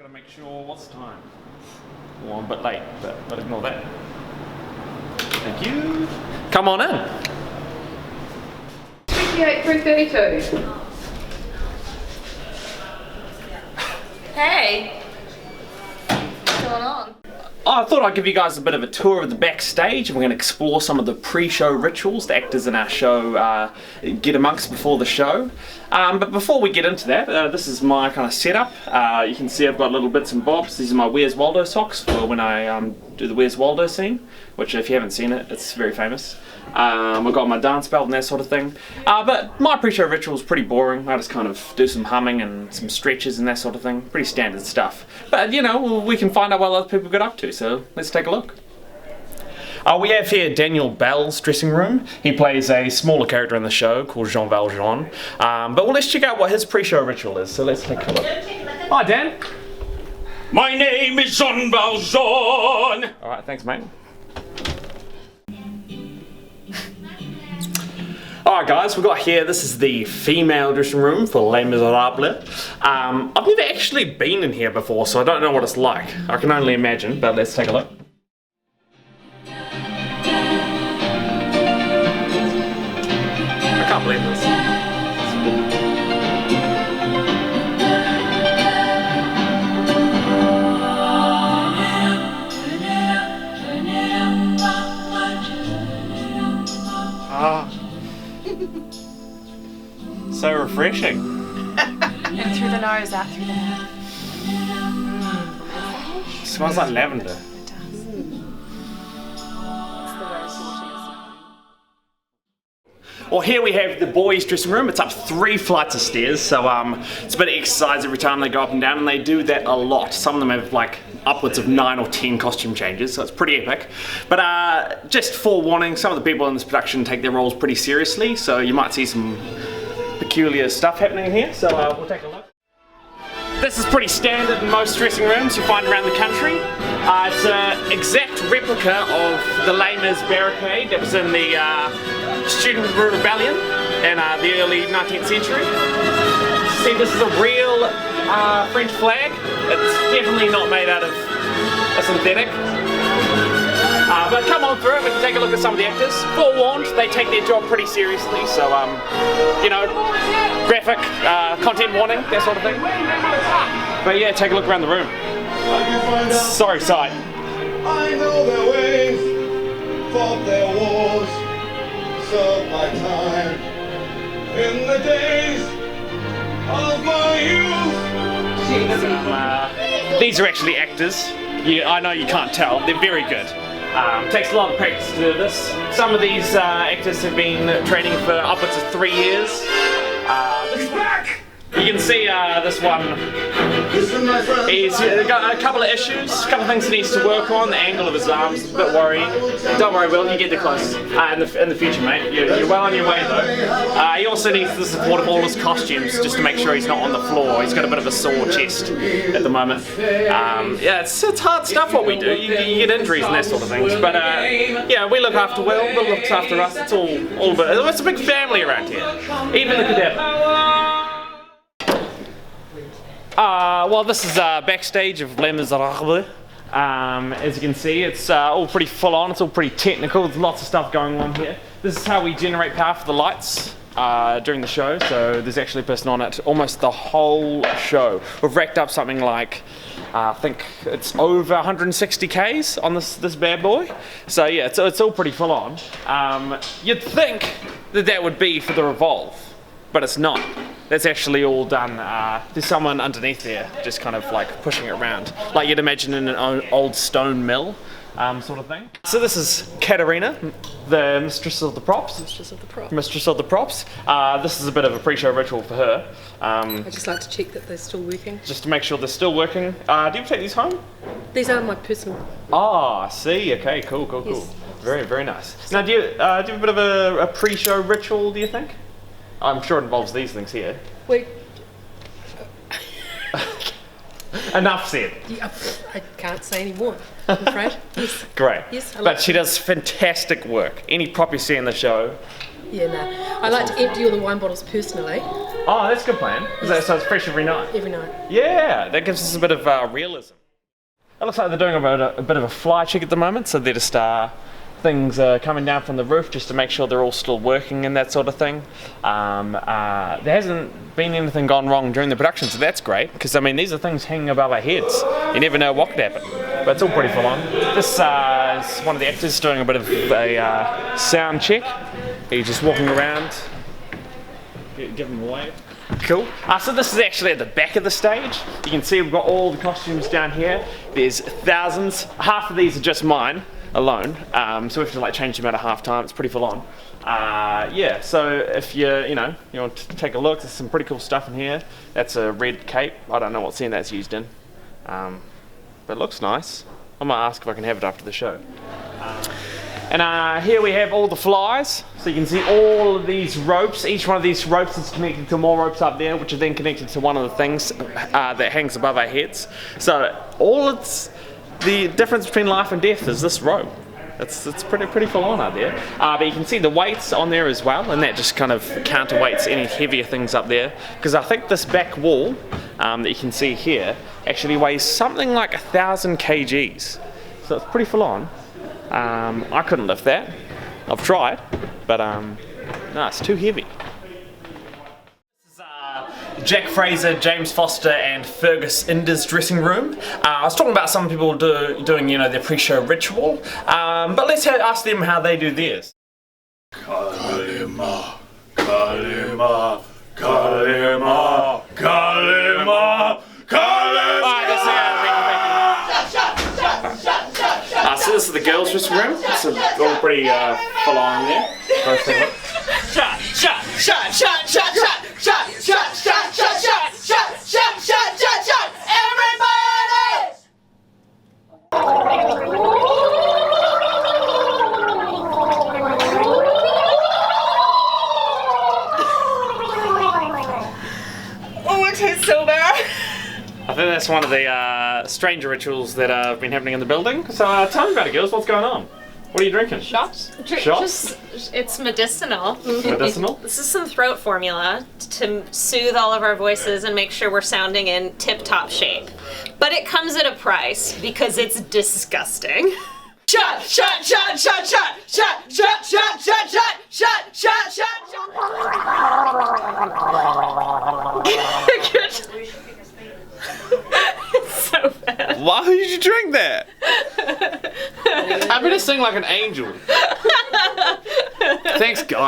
Gotta make sure, what's the time? Well, I'm a bit late, but ignore that. Thank you. Come on in. 332. Hey! What's going on? I thought I'd give you guys a bit of a tour of the backstage, and we're going to explore some of the pre-show rituals the actors in our show get amongst before the show. But before we get into that, this is my kind of setup. You can see I've got little bits and bobs. These are my Where's Waldo socks for when I do the Where's Waldo scene, which if you haven't seen it, it's very famous. I've got my dance belt and that sort of thing. But my pre-show ritual is pretty boring. I just kind of do some humming and some stretches and that sort of thing. Pretty standard stuff. But you know, we can find out what other people get up to, so let's take a look. We have here Daniel Bell's dressing room. He plays a smaller character in the show called Jean Valjean. But well, let's check out what his pre-show ritual is, so let's take a look. Hi Dan. My name is Jean Valjean. Alright, thanks mate. Alright guys, we've got here, this is the female dressing room for Les Misérables. I've never actually been in here before, so I don't know what it's like. I can only imagine, but let's take a look. I can't believe this. So refreshing. In through the nose, out through the mouth. Smells like lavender. It does. It's the way Well, here we have the boys' dressing room. It's up 3 flights of stairs, so it's a bit of exercise every time they go up and down, and they do that a lot. Some of them have like upwards of 9 or 10 costume changes, so it's pretty epic. But just forewarning, some of the people in this production take their roles pretty seriously, so you might see some peculiar stuff happening here, so we'll take a look. This is pretty standard in most dressing rooms you find around the country. It's an exact replica of the Les Mis barricade that was in the Student Rebellion in the early 19th century. See, this is a real French flag. It's definitely not made out of a synthetic. But come on through, we can take a look at some of the actors. Forewarned, they take their job pretty seriously, so you know, graphic, content warning, that sort of thing. But yeah, take a look around the room. Sorry, sight. I know their ways, fought their wars, served my time in the days of my youth. These are actually actors. I know you can't tell, they're very good. Takes a lot of practice to do this. Some of these actors have been training for upwards of 3 years. This one, you can see this one, he's got a couple of issues, a couple of things he needs to work on. The angle of his arms is a bit worrying. Don't worry Will, you get there close. In the future mate, you're well on your way though. He also needs the support of all his costumes just to make sure he's not on the floor. He's got a bit of a sore chest at the moment. Yeah, it's hard stuff what we do. You get injuries and that sort of things. But yeah, we look after Will looks after us. It's all it's a big family around here. Even the cadaver. Well, this is backstage of Les Misérables. As you can see, it's all pretty full on, it's all pretty technical, there's lots of stuff going on here. This is how we generate power for the lights during the show, so there's actually a person on it almost the whole show. We've racked up something like, I think it's over 160 Ks on this bad boy. So yeah, it's all pretty full on. You'd think that would be for the revolve, but it's not. That's actually all done, there's someone underneath there just kind of like pushing it around, like you'd imagine in an old stone mill sort of thing. So this is Katerina, the mistress of the props. Mistress of the props. Mistress of the props. This is a bit of a pre-show ritual for her. I just like to check that they're still working. Just to make sure they're still working. Do you take these home? These are my personal. Ah, I see, okay, cool. Yes. Very, very nice. Now do you have a bit of a pre-show ritual, do you think? I'm sure it involves these things here. Wait. Enough said. Yeah, I can't say any more, I'm afraid. Yes. Great. Yes, But she does fantastic work. Any prop you see in the show, Yeah, no. I like to empty all the wine bottles personally Oh, that's a good plan. So it's fresh every night. every night. Yeah, that gives us a bit of realism. It looks like they're doing a bit of a fly check at the moment, so they're just things coming down from the roof just to make sure they're all still working and that sort of thing. There hasn't been anything gone wrong during the production, so that's great, because I mean these are things hanging above our heads. You never know what could happen, but it's all pretty full on. This is one of the actors doing a bit of a sound check. He's just walking around, give him a wave. Cool. So this is actually at the back of the stage. You can see we've got all the costumes down here. There's thousands. Half of these are just mine alone. So we have to like change them out at half time. It's pretty full on. Yeah. So if you want to take a look, there's some pretty cool stuff in here. That's a red cape. I don't know what scene that's used in, but it looks nice. I might ask if I can have it after the show. And here we have all the flies, so you can see all of these ropes. Each one of these ropes is connected to more ropes up there, which are then connected to one of the things that hangs above our heads. So the difference between life and death is this rope. It's pretty full on out there. But you can see the weights on there as well, and that just kind of counterweights any heavier things up there. Because I think this back wall that you can see here actually weighs something like 1,000 kgs. So it's pretty full on. I couldn't lift that. I've tried, but no, it's too heavy. This is Jack Fraser, James Foster, and Fergus Inder's dressing room. I was talking about some people doing their pre-show ritual, but let's ask them how they do theirs. Kalima, Kalima, Kalima, Kalima, Kalima. Alright, that's so this is the girls' dressing room. It's all pretty full on there. Let's take a look. Shot, shot, shot, shot, shot, shot, shot, shot, shot, shot, shot, shot, shot, shot, shot, shot, everybody! Oh, it tastes so bad. I think that's one of the stranger rituals that have been happening in the building. So tell me about it, girls. What's going on? What are you drinking? Shots? Shots? It's medicinal. Medicinal? This is some throat formula to soothe all of our voices and make sure we're sounding in tip-top shape. But it comes at a price because it's disgusting. Shot, shot, shot, shot, shot, shot, shot, shot, shot, shot, shot, shot, shot. It's so bad. Why did you drink that? I better sing like an angel. Thanks, guys.